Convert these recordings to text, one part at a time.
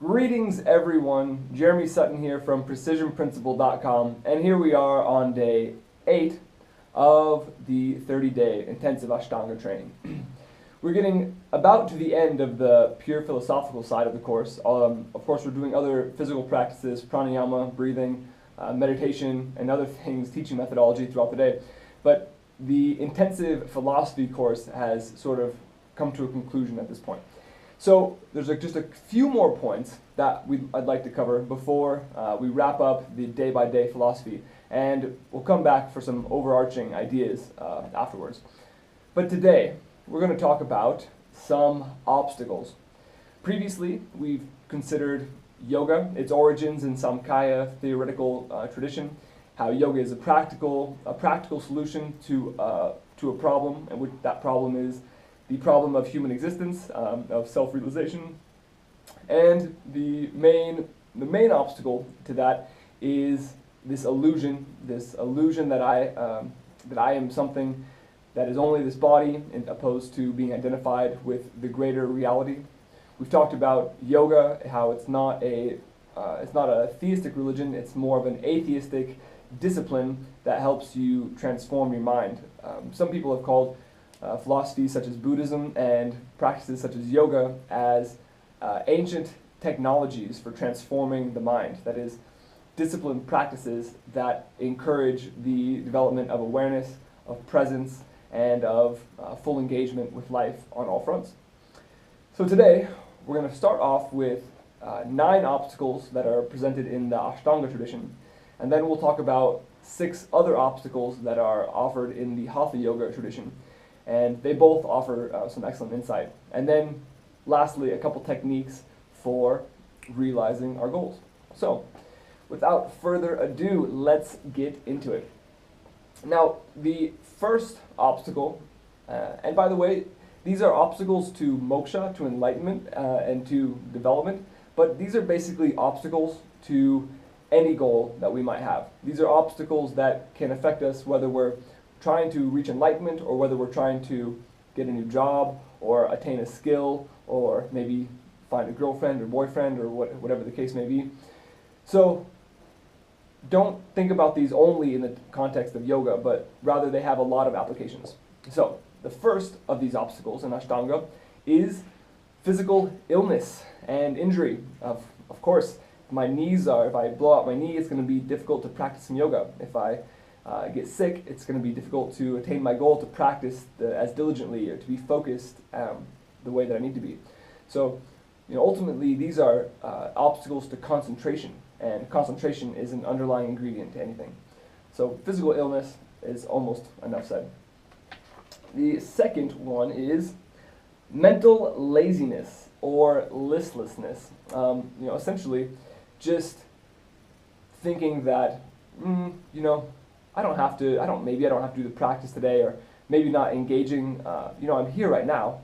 Greetings everyone, Jeremy Sutton here from PrecisionPrinciple.com, and here we are on day 8 of the 30-day intensive Ashtanga training. We're getting about to the end of the pure philosophical side of the course. Of course, we're doing other physical practices, pranayama, breathing, meditation, and other things, teaching methodology throughout the day. But the intensive philosophy course has sort of come to a conclusion at this point. So there's just a few more points that I'd like to cover before we wrap up the day-by-day philosophy, and we'll come back for some overarching ideas afterwards. But today, we're going to talk about some obstacles. Previously, we've considered yoga, its origins in Samkhya theoretical tradition, how yoga is a practical solution to a problem, and which that problem is the problem of human existence, of self-realization, and the main obstacle to that is this illusion that I am something that is only this body, opposed to being identified with the greater reality. We've talked about yoga, how it's not a theistic religion; it's more of an atheistic discipline that helps you transform your mind. Some people have called philosophies such as Buddhism and practices such as yoga as ancient technologies for transforming the mind. That is, disciplined practices that encourage the development of awareness, of presence, and of full engagement with life on all fronts. So today, we're going to start off with 9 obstacles that are presented in the Ashtanga tradition, and then we'll talk about 6 other obstacles that are offered in the Hatha Yoga tradition. And they both offer some excellent insight. And then, lastly, a couple techniques for realizing our goals. So, without further ado, let's get into it. Now, the first obstacle, and by the way, these are obstacles to moksha, to enlightenment, and to development, but these are basically obstacles to any goal that we might have. These are obstacles that can affect us whether we're trying to reach enlightenment, or whether we're trying to get a new job, or attain a skill, or maybe find a girlfriend or boyfriend, or whatever the case may be. So don't think about these only in the context of yoga, but rather they have a lot of applications. So the first of these obstacles in Ashtanga is physical illness and injury. Of course, if I blow out my knee, it's going to be difficult to practice some yoga. If I get sick, it's going to be difficult to attain my goal, to practice as diligently, or to be focused the way that I need to be. So, ultimately, these are obstacles to concentration, and concentration is an underlying ingredient to anything. So, physical illness is almost enough said. The second one is mental laziness or listlessness. Essentially, just thinking that, I don't have to do the practice today, or maybe not engaging, I'm here right now,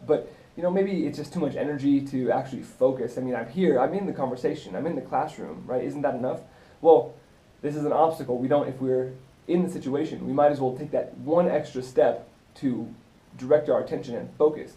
but, maybe it's just too much energy to actually focus. I mean, I'm here, I'm in the conversation, I'm in the classroom, right? Isn't that enough? Well, this is an obstacle. If we're in the situation, we might as well take that one extra step to direct our attention and focus.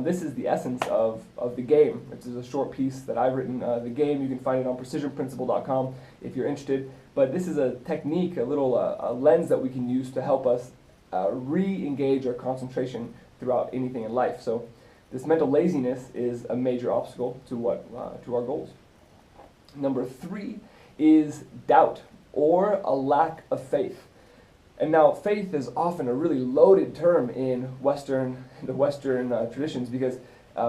This is the essence of the game. This is a short piece that I've written. The game, you can find it on PrecisionPrinciple.com if you're interested. But this is a technique, a little a lens that we can use to help us re-engage our concentration throughout anything in life. So this mental laziness is a major obstacle to our goals. Number 3 is doubt, or a lack of faith. And now, faith is often a really loaded term in the Western traditions, because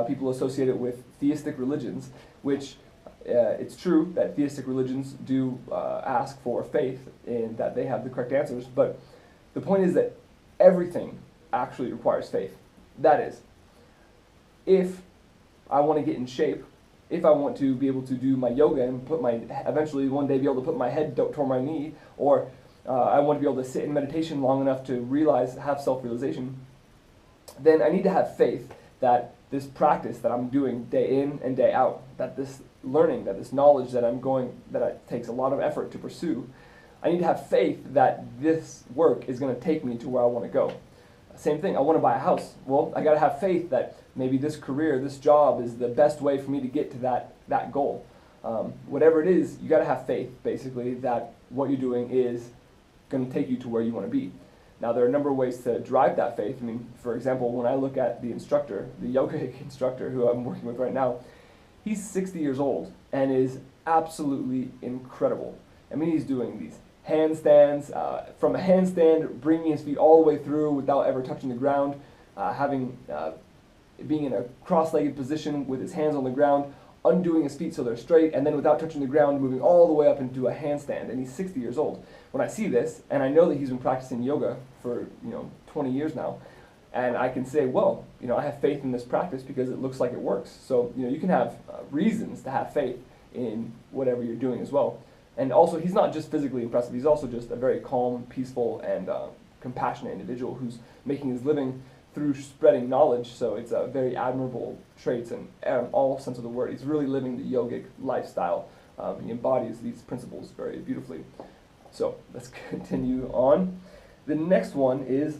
people associate it with theistic religions, which it's true that theistic religions do ask for faith in that they have the correct answers, but the point is that everything actually requires faith. That is, if I want to get in shape, if I want to be able to do my yoga and eventually one day be able to put my head toward my knee, or I want to be able to sit in meditation long enough to have self-realization, then I need to have faith that this practice that I'm doing day in and day out, that this learning, that this knowledge that it takes a lot of effort to pursue, I need to have faith that this work is going to take me to where I want to go. Same thing, I want to buy a house. Well, I got to have faith that maybe this career, this job is the best way for me to get to that goal. Whatever it is, you got to have faith, basically, that what you're doing is going to take you to where you want to be. Now, there are a number of ways to drive that faith. I mean, for example, when I look at the instructor, the yogic instructor who I'm working with right now, he's 60 years old and is absolutely incredible. I mean, he's doing these handstands, from a handstand, bringing his feet all the way through without ever touching the ground, being in a cross-legged position with his hands on the ground, undoing his feet so they're straight, and then without touching the ground, moving all the way up into a handstand, and he's 60 years old. When I see this, and I know that he's been practicing yoga for 20 years now, and I can say, well, I have faith in this practice because it looks like it works. So you can have reasons to have faith in whatever you're doing as well. And also, he's not just physically impressive, he's also just a very calm, peaceful, and compassionate individual who's making his living through spreading knowledge, so it's a very admirable traits in all sense of the word. He's really living the yogic lifestyle. He embodies these principles very beautifully. So let's continue on. The next one is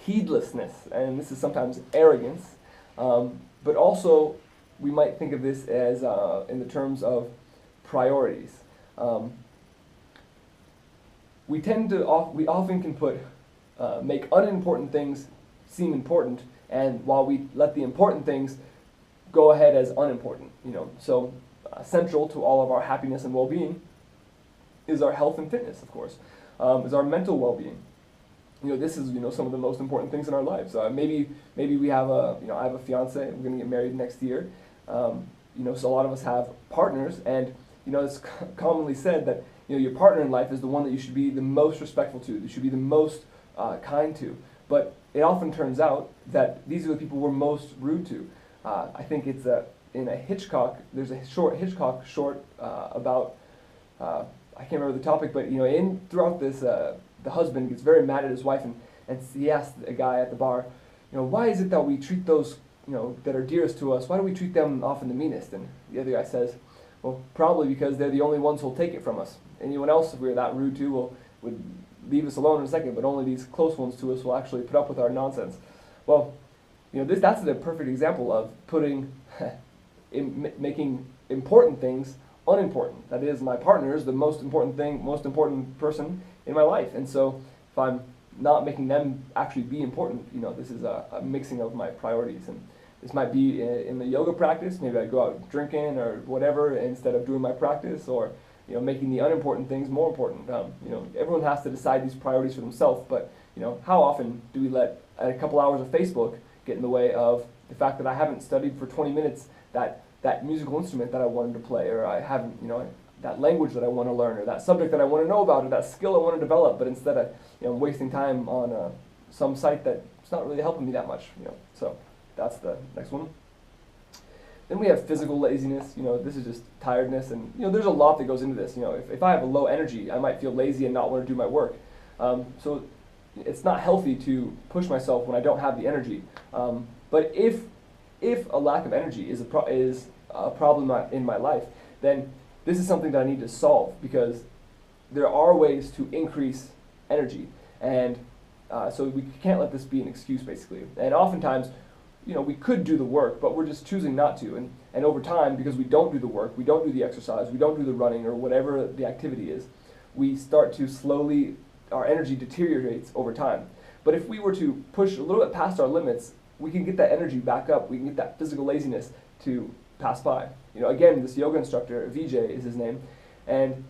heedlessness, and this is sometimes arrogance, but also we might think of this as in the terms of priorities. We often can make unimportant things seem important, and while we let the important things go ahead as unimportant. So central to all of our happiness and well-being is our health and fitness, of course, is our mental well-being. This is some of the most important things in our lives. Maybe we have I have a fiance. We're going to get married next year. So a lot of us have partners, and it's commonly said that your partner in life is the one that you should be the most respectful to. You should be the most kind to. But it often turns out that these are the people we're most rude to. I think it's in a Hitchcock. There's a Hitchcock short about. I can't remember the topic, but throughout this, the husband gets very mad at his wife, and he asks a guy at the bar, why is it that we treat those that are dearest to us? Why do we treat them often the meanest? And the other guy says, well, probably because they're the only ones who'll take it from us. Anyone else, if we were that rude to, would leave us alone in a second, but only these close ones to us will actually put up with our nonsense. Well, that's the perfect example of making important things unimportant. That is, my partner is the most important person in my life, and so if I'm not making them actually be important, this is a mixing of my priorities, and this might be in the yoga practice. Maybe I go out drinking or whatever instead of doing my practice, or making the unimportant things more important. Everyone has to decide these priorities for themselves, but how often do we let a couple hours of Facebook get in the way of the fact that I haven't studied for 20 minutes that musical instrument that I wanted to play, or I haven't, that language that I want to learn, or that subject that I want to know about, or that skill I want to develop, but instead I'm wasting time on some site that's not really helping me that much. So that's the next one. Then we have physical laziness. This is just tiredness, and there's a lot that goes into this. If I have a low energy, I might feel lazy and not want to do my work. So it's not healthy to push myself when I don't have the energy. But if a lack of energy is a problem in my life, then this is something that I need to solve, because there are ways to increase energy, and so we can't let this be an excuse, basically. And oftentimes, we could do the work, but we're just choosing not to. And over time, because we don't do the work, we don't do the exercise, we don't do the running, or whatever the activity is, we start to slowly, our energy deteriorates over time. But if we were to push a little bit past our limits, we can get that energy back up, we can get that physical laziness to pass by. Again, this yoga instructor, Vijay is his name, and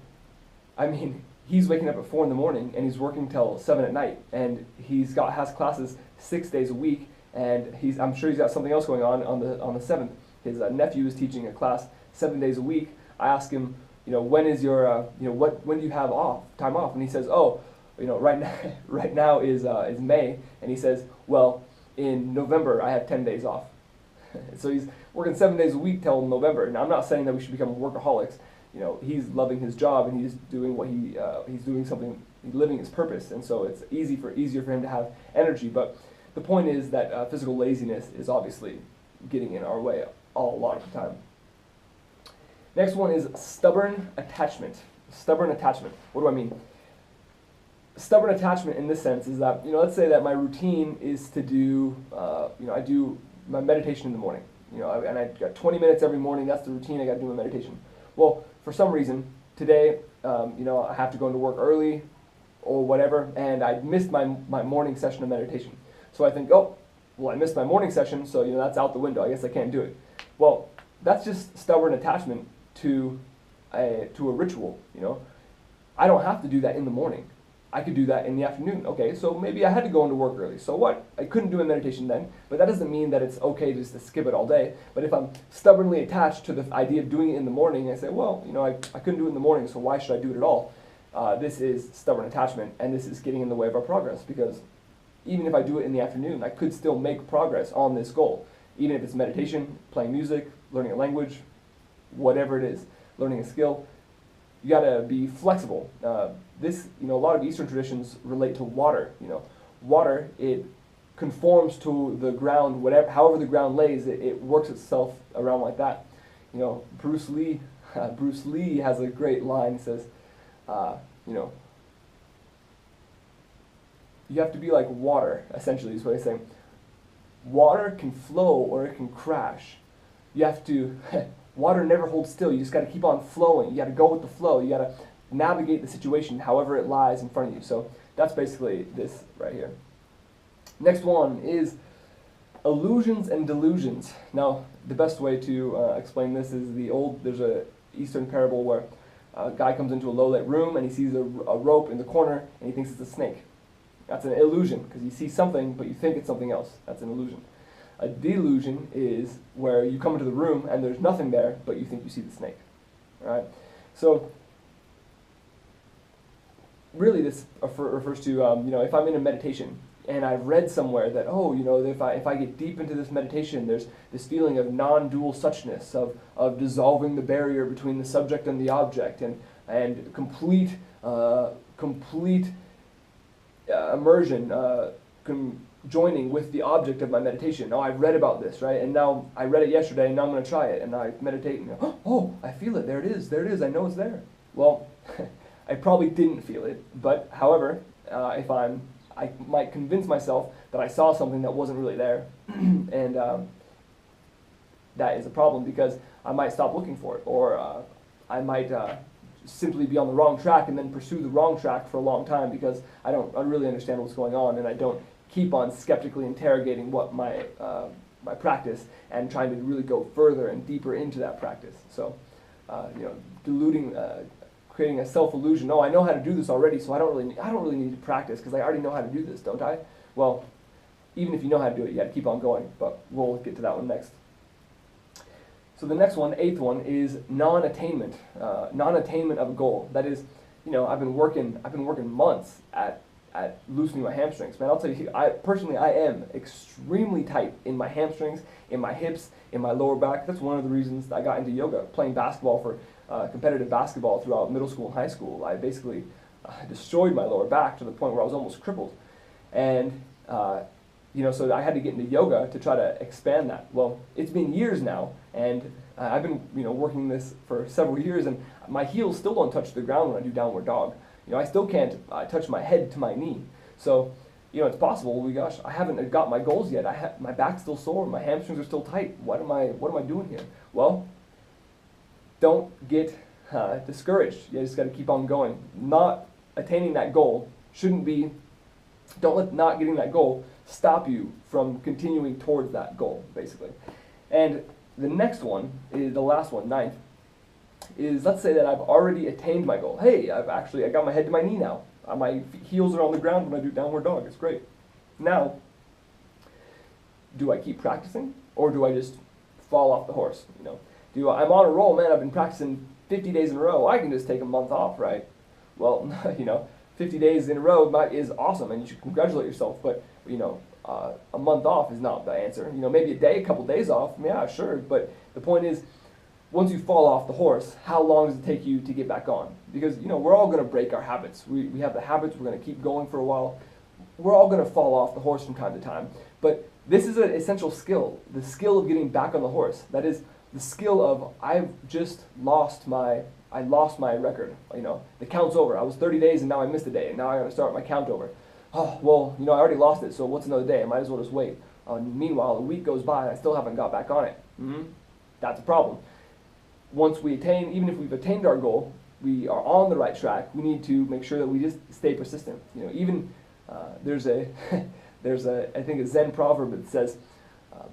I mean, he's waking up at 4 in the morning and he's working till 7 at night, and has classes 6 days a week, and I'm sure he's got something else going on the 7th. His nephew is teaching a class 7 days a week. I ask him, when is your, when do you have time off? And he says, right now is May, and he says, well, in November I have 10 days off. So he's working 7 days a week till November. Now, I'm not saying that we should become workaholics. He's loving his job, and he's doing what he's doing something, he's living his purpose, and so it's easier for him to have energy. But the point is that physical laziness is obviously getting in our way a lot of the time. Next one is stubborn attachment. Stubborn attachment. What do I mean? Stubborn attachment in this sense is that, let's say that my routine is to do, I do my meditation in the morning. And I got 20 minutes every morning. That's the routine. I got to do my meditation. Well, for some reason today, I have to go into work early or whatever, and I missed my morning session of meditation. So I think, oh, well, I missed my morning session, so that's out the window. I guess I can't do it. Well, that's just stubborn attachment to a ritual. I don't have to do that in the morning. I could do that in the afternoon. Okay, so maybe I had to go into work early. So what? I couldn't do a meditation then, but that doesn't mean that it's okay just to skip it all day. But if I'm stubbornly attached to the idea of doing it in the morning, I say, well, I couldn't do it in the morning, so why should I do it at all? This is stubborn attachment, and this is getting in the way of our progress, because even if I do it in the afternoon, I could still make progress on this goal. Even if it's meditation, playing music, learning a language, whatever it is, learning a skill, you gotta be flexible. A lot of Eastern traditions relate to water. Water, it conforms to the ground, however the ground lays, it works itself around like that. Bruce Lee has a great line. He says, you have to be like water, essentially, is what he's saying. Water can flow or it can crash. You have to, water never holds still. You just got to keep on flowing. You got to go with the flow. You got to navigate the situation however it lies in front of you. So that's basically this right here. Next one is illusions and delusions. Now, the best way to explain this is there's a Eastern parable where a guy comes into a low-lit room and he sees a rope in the corner and he thinks it's a snake. That's an illusion, because you see something, but you think it's something else. That's an illusion. A delusion is where you come into the room and there's nothing there, but you think you see the snake. All right? So, really this refers to, if I'm in a meditation and I've read somewhere that, if I get deep into this meditation, there's this feeling of non-dual suchness, of dissolving the barrier between the subject and the object, and complete immersion, joining with the object of my meditation. Now I've read about this, right? And now I read it yesterday, and now I'm going to try it. And I meditate, and I feel it. There it is. I know it's there. Well, I probably didn't feel it, but however, I might convince myself that I saw something that wasn't really there, and that is a problem, because I might stop looking for it, or I might simply be on the wrong track and then pursue the wrong track for a long time because I don't really understand what's going on, and I don't keep on skeptically interrogating what my practice and trying to really go further and deeper into that practice. So, deluding, creating a self-illusion. Oh, I know how to do this already, so I don't really need to practice because I already know how to do this, don't I? Well, even if you know how to do it, you got to keep on going. But we'll get to that one next. So the next one, 8th one, is non-attainment. Non-attainment of a goal. That is, I've been working months at loosening my hamstrings. Man, I'll tell you, I am extremely tight in my hamstrings, in my hips, in my lower back. That's one of the reasons I got into yoga. Playing basketball for competitive basketball throughout middle school and high school, I basically destroyed my lower back to the point where I was almost crippled. And so I had to get into yoga to try to expand that. Well, it's been years now, and I've been working this for several years, and my heels still don't touch the ground when I do downward dog. I still can't touch my head to my knee. So, it's possible. Gosh, I haven't got my goals yet. My back's still sore. My hamstrings are still tight. What am I doing here? Well, don't get discouraged. You just got to keep on going. Not attaining that goal shouldn't be. Don't let not getting that goal stop you from continuing towards that goal, basically. And the next one is the last one, 9th. Is, let's say that I've already attained my goal. Hey, I got my head to my knee now. My heels are on the ground when I do downward dog. It's great. Now, do I keep practicing, or do I just fall off the horse? I'm on a roll, man. I've been practicing 50 days in a row. I can just take a month off, right? Well, 50 days in a row is awesome, and you should congratulate yourself. But a month off is not the answer. Maybe a couple days off. Yeah, sure. But the point is, once you fall off the horse, how long does it take you to get back on? Because, we're all going to break our habits. We have the habits. We're going to keep going for a while. We're all going to fall off the horse from time to time. But this is an essential skill, the skill of getting back on the horse. That is the skill of, I lost my record. The count's over. I was 30 days and now I missed a day, and now I got to start my count over. Oh, well, I already lost it, so what's another day? I might as well just wait. Meanwhile, a week goes by and I still haven't got back on it. That's a problem. Once we attain, even if we've attained our goal, we are on the right track. We need to make sure that we just stay persistent. Even there's a I think a Zen proverb that says,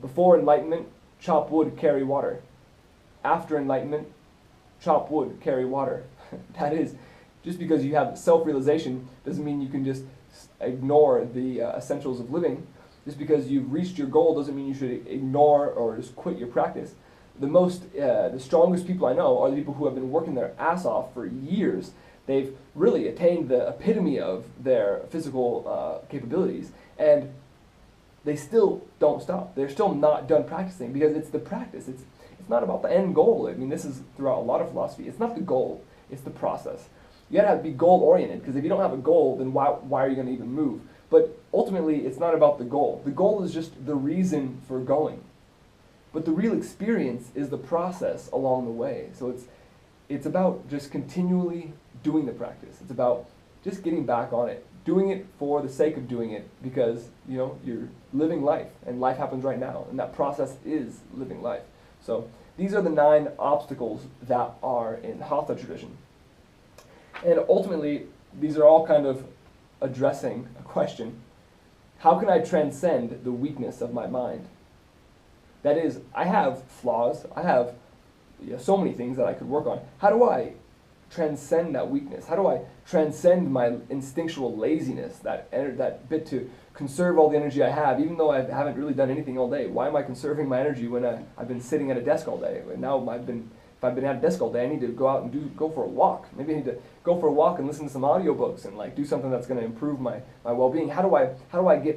before enlightenment, chop wood, carry water. After enlightenment, chop wood, carry water. That is, just because you have self-realization doesn't mean you can just ignore the essentials of living. Just because you've reached your goal doesn't mean you should ignore or just quit your practice. The strongest people I know are the people who have been working their ass off for years. They've really attained the epitome of their physical capabilities, and they still don't stop. They're still not done practicing because it's the practice. It's not about the end goal. I mean, this is throughout a lot of philosophy. It's not the goal. It's the process. You gotta be goal-oriented, because if you don't have a goal, then why are you gonna even move? But ultimately, it's not about the goal. The goal is just the reason for going. But the real experience is the process along the way. So it's about just continually doing the practice. It's about just getting back on it, doing it for the sake of doing it, because you're living life, and life happens right now, and that process is living life. So these are the 9 obstacles that are in Hatha tradition. And ultimately, these are all kind of addressing a question: how can I transcend the weakness of my mind? That is, I have flaws, I have so many things that I could work on. How do I transcend that weakness? How do I transcend my instinctual laziness, that bit to conserve all the energy I have, even though I haven't really done anything all day? Why am I conserving my energy when I've been sitting at a desk all day? And now if I've been at a desk all day, I need to go out and go for a walk. Maybe I need to go for a walk and listen to some audiobooks and do something that's going to improve my well-being. How do I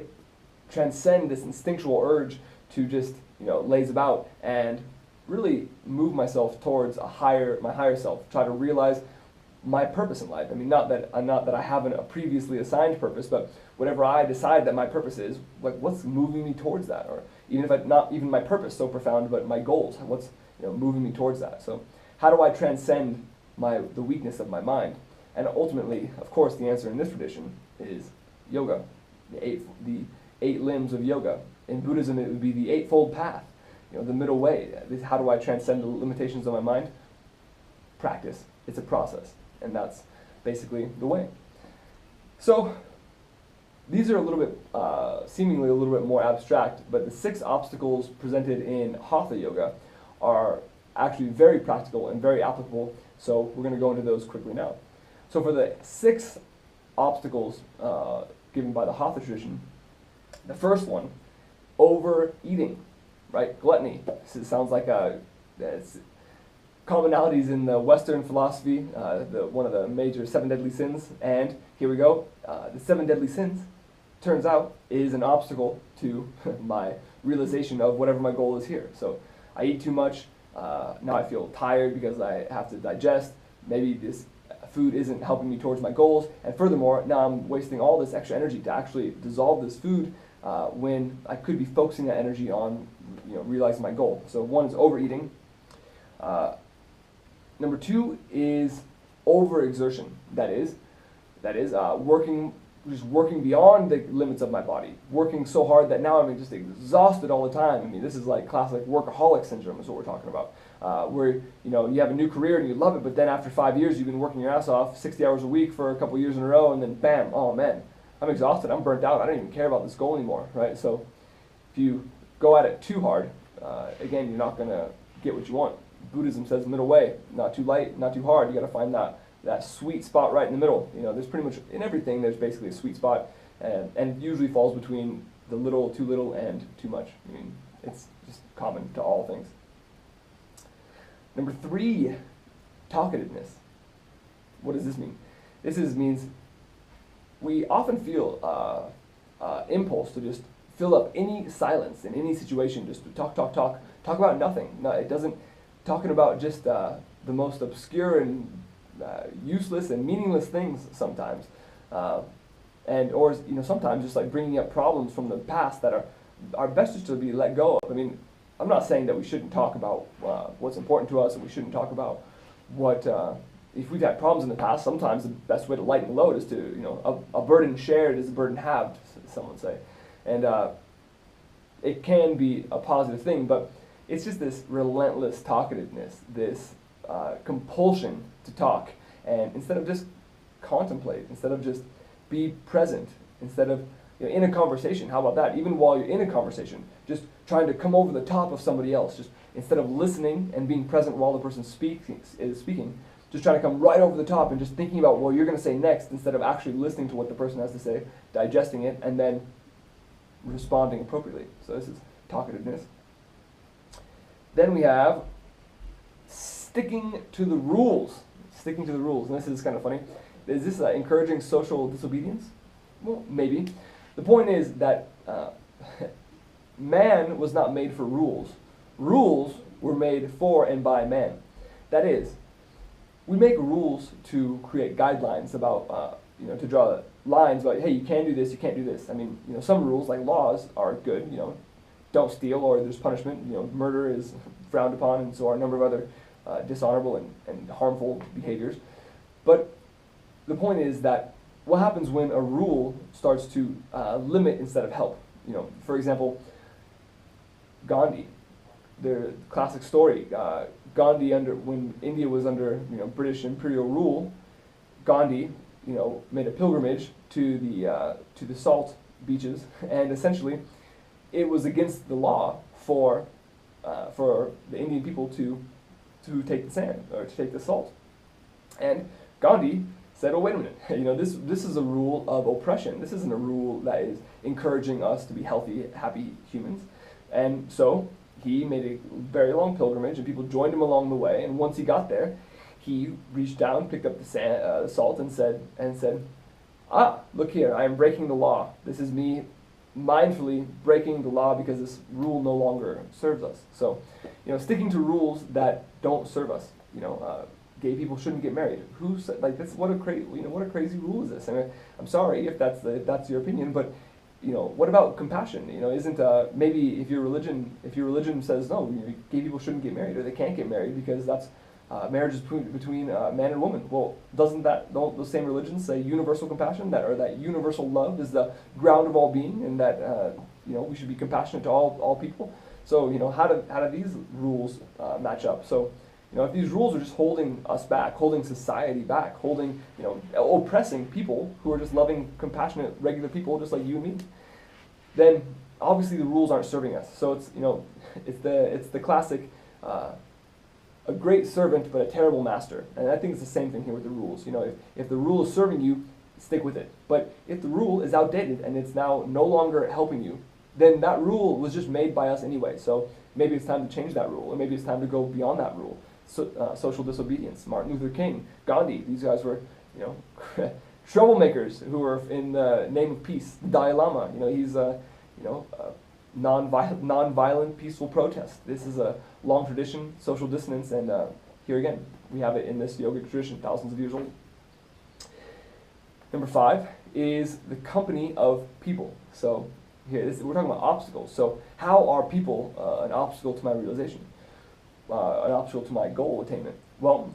transcend this instinctual urge to just laze about and really move myself towards my higher self, try to realize my purpose in life? I mean, not that I haven't a previously assigned purpose, but whatever I decide that my purpose is, what's moving me towards that? Or even if not even my purpose so profound, but my goals, what's moving me towards that? So how do I transcend the weakness of my mind? And ultimately, of course, the answer in this tradition is yoga, the eight limbs of yoga. In Buddhism, it would be the Eightfold Path, the middle way. How do I transcend the limitations of my mind? Practice. It's a process, and that's basically the way. So these are a little bit, seemingly a little bit more abstract, but the 6 obstacles presented in Hatha Yoga are actually very practical and very applicable, so we're going to go into those quickly now. So for the 6 obstacles given by the Hatha tradition, the first one, overeating, right? Gluttony. This sounds like it's commonalities in the Western philosophy, one of the major 7 deadly sins, and here we go. The 7 deadly sins, turns out, is an obstacle to my realization of whatever my goal is here. So I eat too much, now I feel tired because I have to digest, maybe this food isn't helping me towards my goals, and furthermore, now I'm wasting all this extra energy to actually dissolve this food when I could be focusing that energy on realizing my goal. So 1 is overeating. Number 2 is overexertion. That is working beyond the limits of my body, working so hard that now I'm just exhausted all the time. I mean, this is like classic workaholic syndrome is what we're talking about, where you have a new career and you love it, but then after 5 years you've been working your ass off 60 hours a week for a couple years in a row, and then bam, oh man, I'm exhausted, I'm burnt out, I don't even care about this goal anymore, right? So if you go at it too hard, again, you're not going to get what you want. Buddhism says middle way, not too light, not too hard. You got to find that sweet spot right in the middle. There's pretty much in everything there's basically a sweet spot, and it usually falls between the too little and too much. I mean, it's just common to all things. Number 3, talkativeness. What does this mean? This means we often feel impulse to just fill up any silence in any situation, just to talk about nothing. No, it doesn't. Talking about just the most obscure and useless and meaningless things sometimes, or sometimes just like bringing up problems from the past that are best just to be let go of. I mean, I'm not saying that we shouldn't talk about what's important to us, and we shouldn't talk about what if we've had problems in the past. Sometimes the best way to lighten the load is to a burden shared is a burden halved, some would say, and it can be a positive thing, but it's just this relentless talkativeness, this compulsion to talk, and instead of just contemplate, instead of just be present, instead of in a conversation, how about that? Even while you're in a conversation, just trying to come over the top of somebody else, just instead of listening and being present while the person is speaking, just trying to come right over the top and just thinking about what you're going to say next instead of actually listening to what the person has to say, digesting it, and then responding appropriately. So this is talkativeness. Then we have sticking to the rules. Sticking to the rules, and this is kind of funny. Is this encouraging social disobedience? Well, maybe. The point is that man was not made for rules. Rules were made for and by man. That is, we make rules to create guidelines about, to draw lines about, hey, you can do this, you can't do this. I mean, some rules, like laws, are good. Don't steal, or there's punishment. Murder is frowned upon, and so are a number of other dishonorable and harmful behaviors. But the point is that what happens when a rule starts to limit instead of help? For example, Gandhi, the classic story. Gandhi, when India was under British imperial rule, Gandhi made a pilgrimage to the salt beaches, and essentially it was against the law for the Indian people to take the sand or to take the salt. And Gandhi said, "Oh, wait a minute! This is a rule of oppression. This isn't a rule that is encouraging us to be healthy, happy humans." And so he made a very long pilgrimage, and people joined him along the way. And once he got there, he reached down, picked up the salt, and said, "Ah, look here! I am breaking the law. This is me mindfully breaking the law because this rule no longer serves us." So, sticking to rules that don't serve us. Gay people shouldn't get married. Who said, that's what a crazy rule is this? I mean, I'm sorry if that's your opinion, but what about compassion? Isn't maybe if your religion says no, gay people shouldn't get married or they can't get married because that's marriage is between man and woman. Well, don't those same religions say universal compassion, that universal love is the ground of all being, and that we should be compassionate to all people? So how do these rules match up? So if these rules are just holding us back, holding society back, oppressing people who are just loving, compassionate, regular people just like you and me, then obviously the rules aren't serving us. So it's the classic a great servant but a terrible master. And I think it's the same thing here with the rules. If the rule is serving you, stick with it. But if the rule is outdated and it's now no longer helping you, then that rule was just made by us anyway. So maybe it's time to change that rule, or maybe it's time to go beyond that rule. Social disobedience. Martin Luther King, Gandhi, these guys were, troublemakers who were in the name of peace. The Dalai Lama, he's non-violent, peaceful protest. This is a long tradition, social dissonance, and here again, we have it in this yogic tradition, thousands of years old. Number 5 is the company of people. So here, we're talking about obstacles. So how are people an obstacle to my realization? An obstacle to my goal attainment? Well,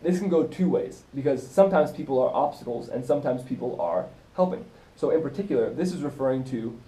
this can go two ways, because sometimes people are obstacles and sometimes people are helping. So in particular, this is referring to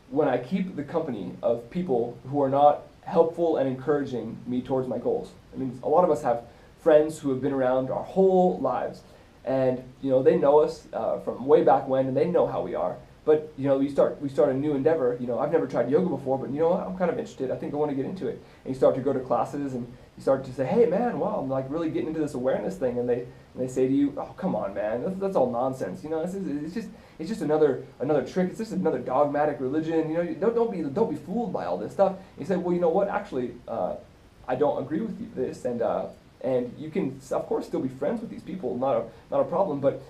when I keep the company of people who are not helpful and encouraging me towards my goals. I mean, a lot of us have friends who have been around our whole lives, and they know us from way back when, and they know how we are. But we start a new endeavor. I've never tried yoga before, but I'm kind of interested. I think I want to get into it. And you start to go to classes, and you start to say, "Hey, man, wow, I'm really getting into this awareness thing." And they say to you, "Oh, come on, man, that's all nonsense. It's just another trick. It's just another dogmatic religion. Don't be fooled by all this stuff." And you say, "Well, you know what? Actually, I don't agree with this, and you can of course still be friends with these people. Not a problem, but."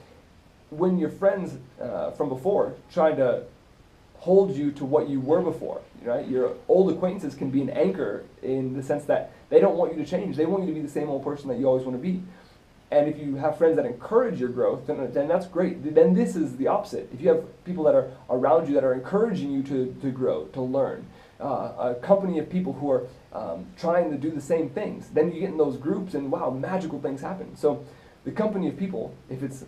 When your friends from before trying to hold you to what you were before, right? Your old acquaintances can be an anchor in the sense that they don't want you to change. They want you to be the same old person that you always want to be. And if you have friends that encourage your growth, then that's great. Then this is the opposite. If you have people that are around you that are encouraging you to grow, to learn, a company of people who are trying to do the same things, then you get in those groups and wow, magical things happen. So the company of people, if it's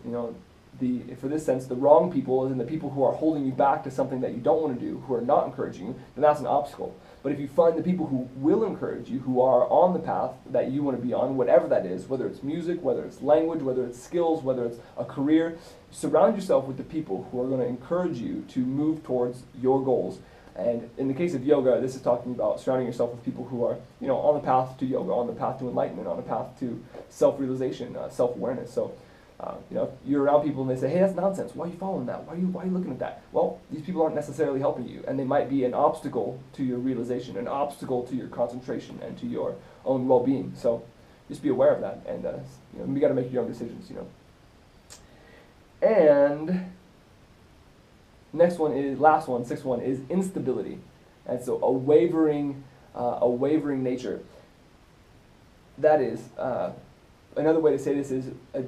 for this sense, the wrong people, as in the people who are holding you back to something that you don't want to do, who are not encouraging you, then that's an obstacle. But if you find the people who will encourage you, who are on the path that you want to be on, whatever that is, whether it's music, whether it's language, whether it's skills, whether it's a career, surround yourself with the people who are going to encourage you to move towards your goals. And in the case of yoga, this is talking about surrounding yourself with people who are, on the path to yoga, on the path to enlightenment, on the path to self-realization, self-awareness. So, if you're around people and they say, hey, that's nonsense. Why are you following that? Why are you looking at that? Well, these people aren't necessarily helping you, and they might be an obstacle to your realization, an obstacle to your concentration and to your own well-being. So, just be aware of that, and you got to make your own decisions. And last one, sixth one, is instability, and so a wavering nature. That is. Another way to say this is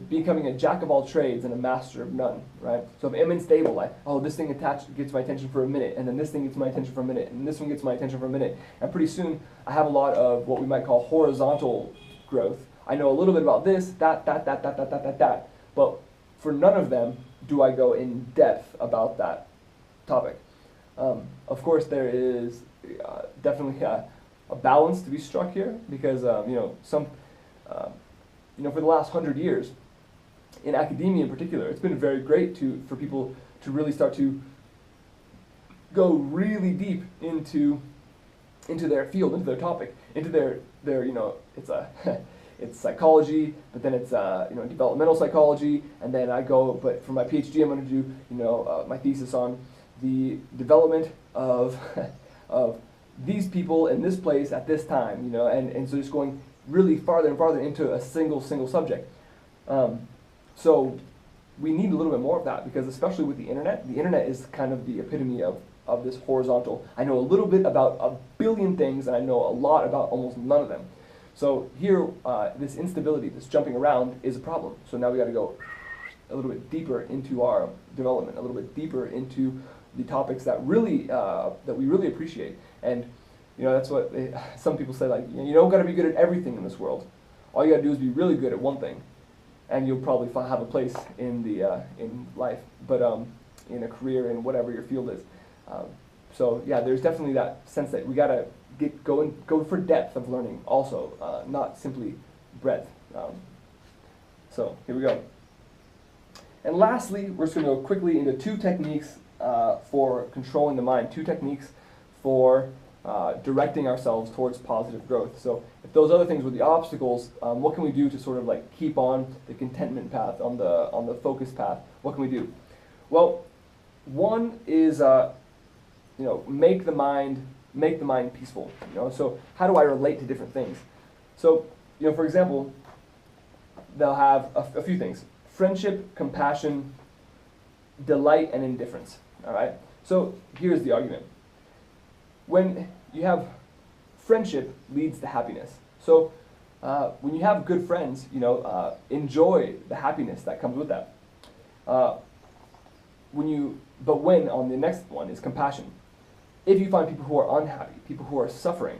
becoming a jack of all trades and a master of none, right? So if I'm unstable, this thing gets my attention for a minute, and then this thing gets my attention for a minute, and this one gets my attention for a minute, and pretty soon I have a lot of what we might call horizontal growth. I know a little bit about this, that, but for none of them do I go in depth about that topic. Of course, there is definitely a balance to be struck here, because for the last 100 years, in academia in particular, it's been very great for people to really start to go really deep into their field, into their topic, into their it's psychology, but then it's developmental psychology, and then but for my PhD I'm going to do my thesis on the development of of these people in this place at this time, and so just going really farther and farther into a single subject. So we need a little bit more of that, because especially with the internet is kind of the epitome of this horizontal. I know a little bit about a billion things, and I know a lot about almost none of them. So here, this instability, this jumping around, is a problem. So now we got to go a little bit deeper into our development, a little bit deeper into the topics that we really appreciate. And that's what some people say, you don't got to be good at everything in this world. All you got to do is be really good at one thing, and you'll probably have a place in life, but in a career, in whatever your field is. So yeah, there's definitely that sense that we got to go for depth of learning also, not simply breadth. So here we go. And lastly, we're just going to go quickly into two techniques for controlling the mind, two techniques for directing ourselves towards positive growth. So if those other things were the obstacles, what can we do to sort of keep on the contentment path, on the focus path? What can we do? Well, one is make the mind peaceful. So how do I relate to different things? So for example, they'll have a few things: friendship, compassion, delight, and indifference. All right. So here's the argument. When you have friendship leads to happiness. So when you have good friends, enjoy the happiness that comes with that. When on the next one is compassion. If you find people who are unhappy, people who are suffering,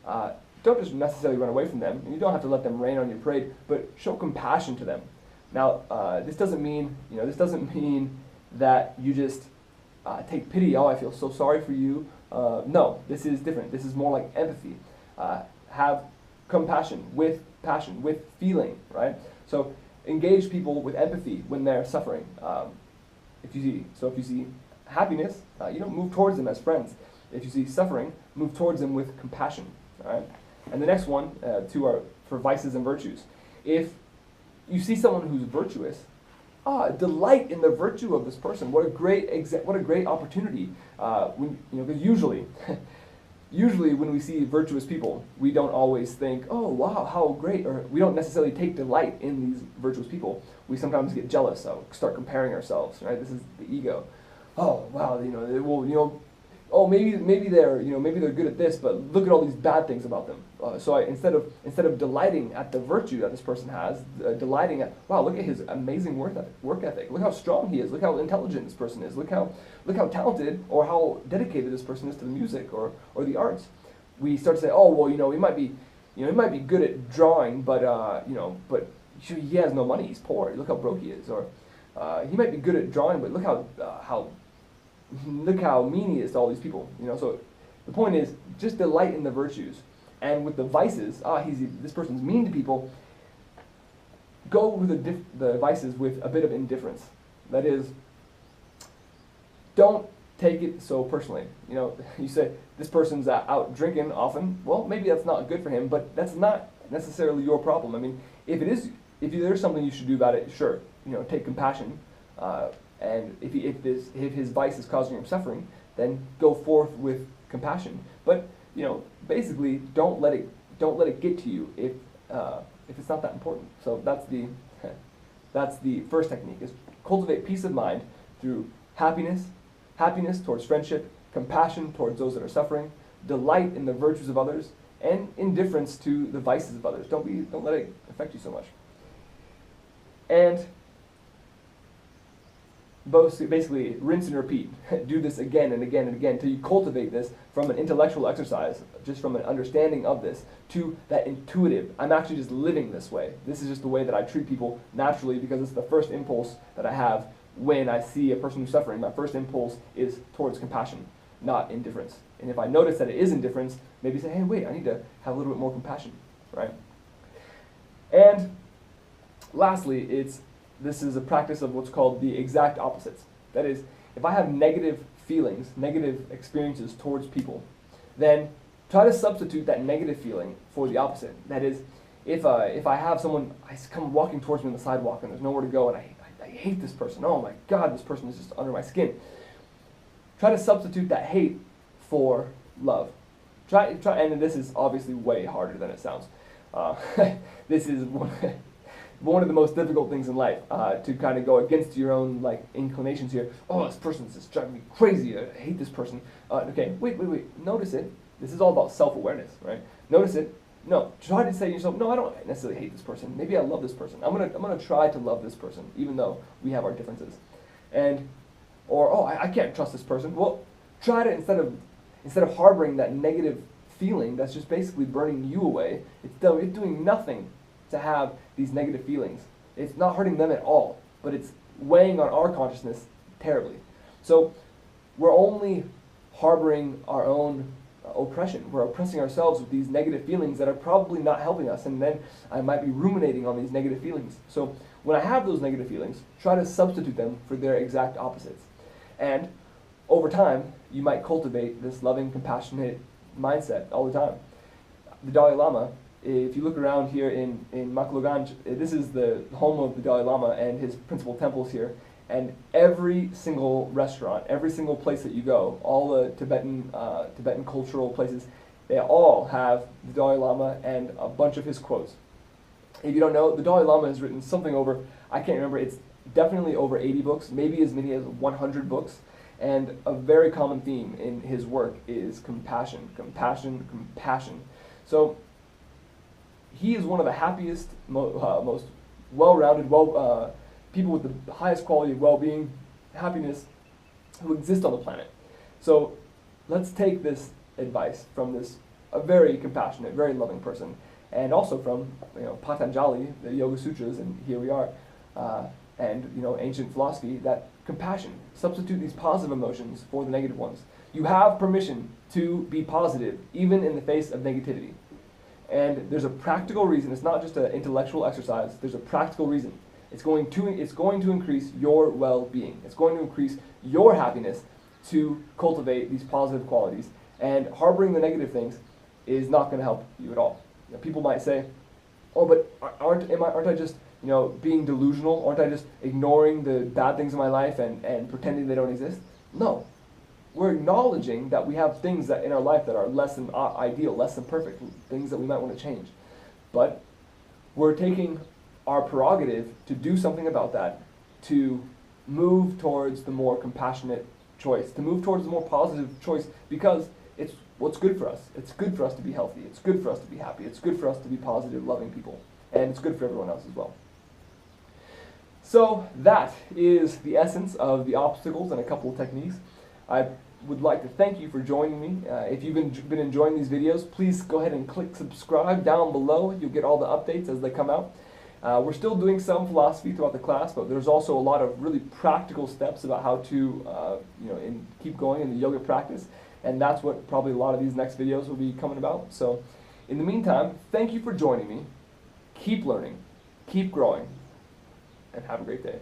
don't just necessarily run away from them. And you don't have to let them rain on your parade, but show compassion to them. Now, this doesn't mean that you just take pity. Oh, I feel so sorry for you. No, this is different. This is more like empathy. Have compassion with passion, with feeling, right? So engage people with empathy when they're suffering. If you see happiness, move towards them as friends. If you see suffering, move towards them with compassion. All right. And the next one, two are for vices and virtues. If you see someone who's virtuous, delight in the virtue of this person. What a great opportunity. Because usually when we see virtuous people, we don't always think, oh wow, how great, or we don't necessarily take delight in these virtuous people. We sometimes get jealous, so start comparing ourselves. Right? This is the ego. Oh wow, oh maybe they're good at this, but look at all these bad things about them. So instead of delighting at the virtue that this person has, delighting at, wow, look at his amazing work ethic. Look how strong he is. Look how intelligent this person is. Look how talented or how dedicated this person is to the music or the arts. We start to say, oh well, he might be good at drawing, but he has no money. He's poor. Look how broke he is. Or He might be good at drawing, but look how mean he is to all these people. So the point is, just delight in the virtues. And with the vices, this person's mean to people. Go with the vices with a bit of indifference. That is, don't take it so personally. You say this person's out drinking often. Well, maybe that's not good for him, but that's not necessarily your problem. I mean, if there's something you should do about it, sure. Take compassion, and if his vice is causing him suffering, then go forth with compassion. But basically, don't let it get to you if it's not that important. So that's the first technique: is cultivate peace of mind through happiness towards friendship, compassion towards those that are suffering, delight in the virtues of others, and indifference to the vices of others. Don't let it affect you so much. And basically, rinse and repeat. Do this again and again and again until you cultivate this from an intellectual exercise, just from an understanding of this, to that intuitive, I'm actually just living this way. This is just the way that I treat people naturally because it's the first impulse that I have when I see a person who's suffering. My first impulse is towards compassion, not indifference. And if I notice that it is indifference, maybe say, hey, wait, I need to have a little bit more compassion, right? And lastly, this is a practice of what's called the exact opposites. That is, if I have negative feelings, negative experiences towards people, then try to substitute that negative feeling for the opposite. That is, if I have someone come walking towards me on the sidewalk and there's nowhere to go and I hate this person, oh my God, this person is just under my skin. Try to substitute that hate for love. Try, and this is obviously way harder than it sounds. This is one of the most difficult things in life, to kind of go against your own inclinations here. Oh, this person's just driving me crazy. I hate this person. Okay, wait. Notice it. This is all about self-awareness, right? Notice it. No, try to say to yourself, no, I don't necessarily hate this person. Maybe I love this person. I'm gonna try to love this person, even though we have our differences. I can't trust this person. Well, try to instead of harboring that negative feeling that's just basically burning you away. It's doing nothing to have these negative feelings. It's not hurting them at all, but it's weighing on our consciousness terribly. So we're only harboring our own oppression. We're oppressing ourselves with these negative feelings that are probably not helping us, and then I might be ruminating on these negative feelings. So when I have those negative feelings, try to substitute them for their exact opposites. And over time, you might cultivate this loving, compassionate mindset all the time. The Dalai Lama, if you look around here in Makloganj, this is the home of the Dalai Lama and his principal temples here. And every single restaurant, every single place that you go, all the Tibetan cultural places, they all have the Dalai Lama and a bunch of his quotes. If you don't know, the Dalai Lama has written something over, I can't remember, it's definitely over 80 books, maybe as many as 100 books. And a very common theme in his work is compassion, compassion, compassion. So he is one of the happiest, most well-rounded, people with the highest quality of well-being, happiness, who exist on the planet. So let's take this advice from a very compassionate, very loving person, and also from Patanjali, the Yoga Sutras, and here we are, and ancient philosophy, that compassion. Substitute these positive emotions for the negative ones. You have permission to be positive, even in the face of negativity. And there's a practical reason. It's not just an intellectual exercise. There's a practical reason. It's going to increase your well-being. It's going to increase your happiness to cultivate these positive qualities. And harboring the negative things is not going to help you at all. People might say, "Oh, but aren't I just being delusional? Aren't I just ignoring the bad things in my life and pretending they don't exist?" No. We're acknowledging that we have things that in our life that are less than ideal, less than perfect, things that we might want to change. But we're taking our prerogative to do something about that, to move towards the more compassionate choice, to move towards the more positive choice, because it's what's good for us. It's good for us to be healthy. It's good for us to be happy. It's good for us to be positive, loving people. And it's good for everyone else as well. So that is the essence of the obstacles and a couple of techniques. I would like to thank you for joining me. If you've been enjoying these videos, please go ahead and click subscribe down below. You'll get all the updates as they come out. We're still doing some philosophy throughout the class, but there's also a lot of really practical steps about how to keep going in the yoga practice, and that's what probably a lot of these next videos will be coming about. So in the meantime, thank you for joining me. Keep learning, keep growing, and have a great day.